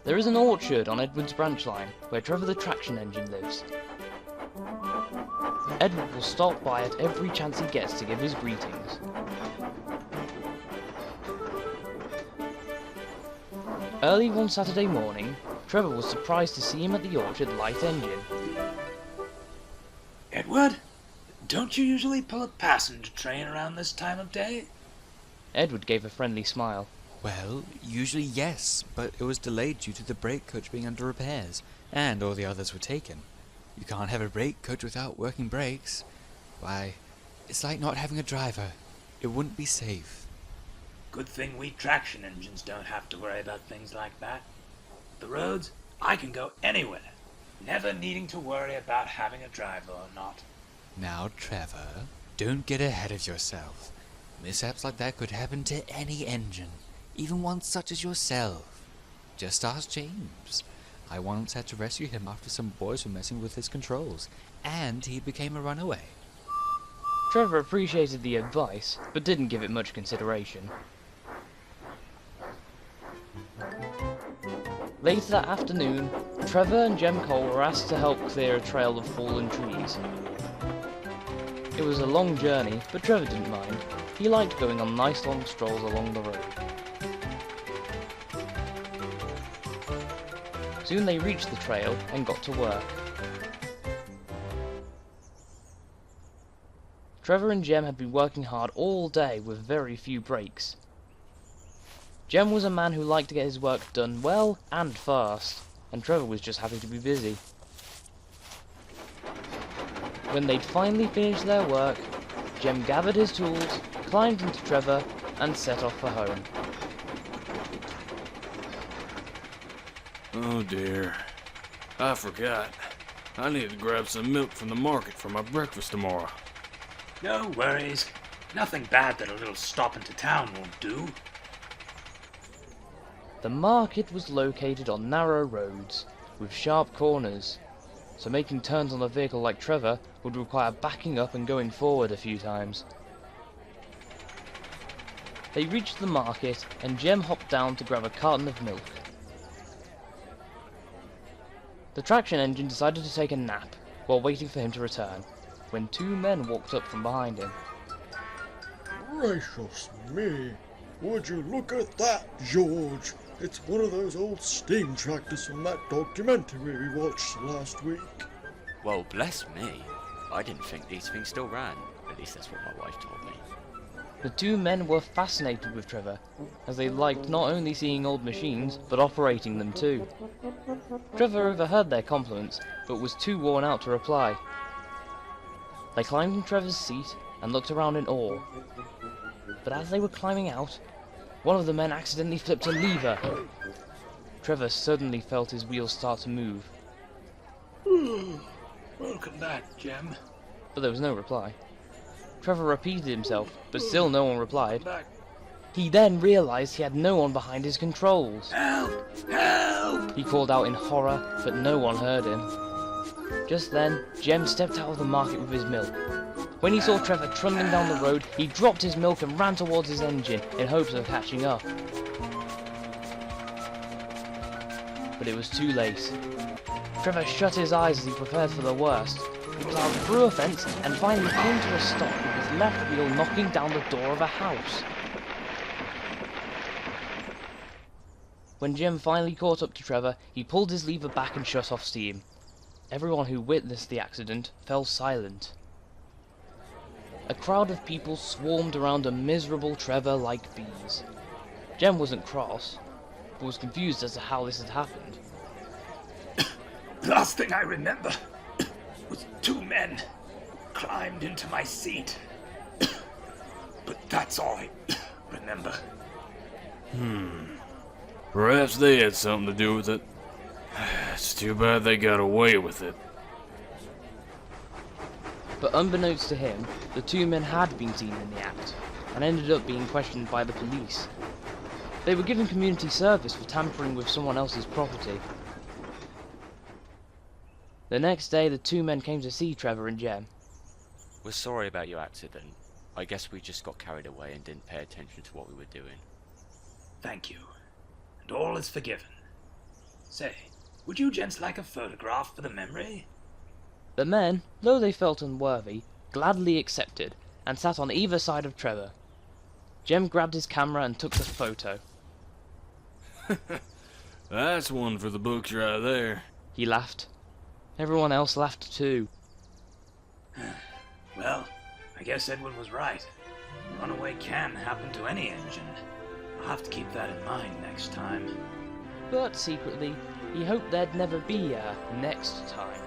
There is an orchard on Edward's branch line, where Trevor the traction engine lives. Edward will stop by at every chance he gets to give his greetings. Early one Saturday morning, Trevor was surprised to see him at the orchard light engine. Edward, don't you usually pull a passenger train around this time of day? Edward gave a friendly smile. Well, usually yes, but it was delayed due to the brake coach being under repairs, and all the others were taken. You can't have a brake coach without working brakes. Why, it's like not having a driver. It wouldn't be safe. Good thing we traction engines don't have to worry about things like that. The roads, I can go anywhere, never needing to worry about having a driver or not. Now, Trevor, don't get ahead of yourself. Mishaps like that could happen to any engine, even one such as yourself. Just ask James. I once had to rescue him after some boys were messing with his controls, and he became a runaway. Trevor appreciated the advice, but didn't give it much consideration. Later that afternoon, Trevor and Jem Cole were asked to help clear a trail of fallen trees. It was a long journey, but Trevor didn't mind. He liked going on nice long strolls along the road. Soon they reached the trail and got to work. Trevor and Jem had been working hard all day with very few breaks. Jem was a man who liked to get his work done well and fast, and Trevor was just happy to be busy. When they'd finally finished their work, Jem gathered his tools, climbed into Trevor, and set off for home. Oh dear. I forgot. I need to grab some milk from the market for my breakfast tomorrow. No worries. Nothing bad that a little stop into town won't do. The market was located on narrow roads, with sharp corners, so making turns on a vehicle like Trevor would require backing up and going forward a few times. They reached the market, and Jem hopped down to grab a carton of milk. The traction engine decided to take a nap while waiting for him to return, when two men walked up from behind him. Gracious me! Would you look at that, George? It's one of those old steam tractors from that documentary we watched last week. Well, bless me. I didn't think these things still ran. At least that's what my wife told me. The two men were fascinated with Trevor, as they liked not only seeing old machines, but operating them too. Trevor overheard their compliments, but was too worn out to reply. They climbed in Trevor's seat and looked around in awe. But as they were climbing out, one of the men accidentally flipped a lever. Trevor suddenly felt his wheels start to move. Welcome back, Jem. But there was no reply. Trevor repeated himself, but still no one replied. He then realised he had no one behind his controls. Help! Help! He called out in horror, but no one heard him. Just then, Jem stepped out of the market with his milk. When he saw Trevor trundling down the road, he dropped his milk and ran towards his engine in hopes of catching up. But it was too late. Trevor shut his eyes as he prepared for the worst. He plowed through a fence and finally came to a stop with his left wheel knocking down the door of a house. When Jem finally caught up to Trevor, he pulled his lever back and shut off steam. Everyone who witnessed the accident fell silent. A crowd of people swarmed around a miserable Trevor like bees. Jem wasn't cross, but was confused as to how this had happened. Last thing I remember was two men climbed into my seat. But that's all I remember. Perhaps they had something to do with it. It's too bad they got away with it. But unbeknownst to him, the two men had been seen in the act, and ended up being questioned by the police. They were given community service for tampering with someone else's property. The next day, the two men came to see Trevor and Jem. We're sorry about your accident. I guess we just got carried away and didn't pay attention to what we were doing. Thank you. And all is forgiven. Say, would you gents like a photograph for the memory? The men, though they felt unworthy, gladly accepted, and sat on either side of Trevor. Jem grabbed his camera and took the photo. That's one for the books right there. He laughed. Everyone else laughed too. Well, I guess Edwin was right. Runaway can happen to any engine. I'll have to keep that in mind next time. But secretly, he hoped there'd never be a next time.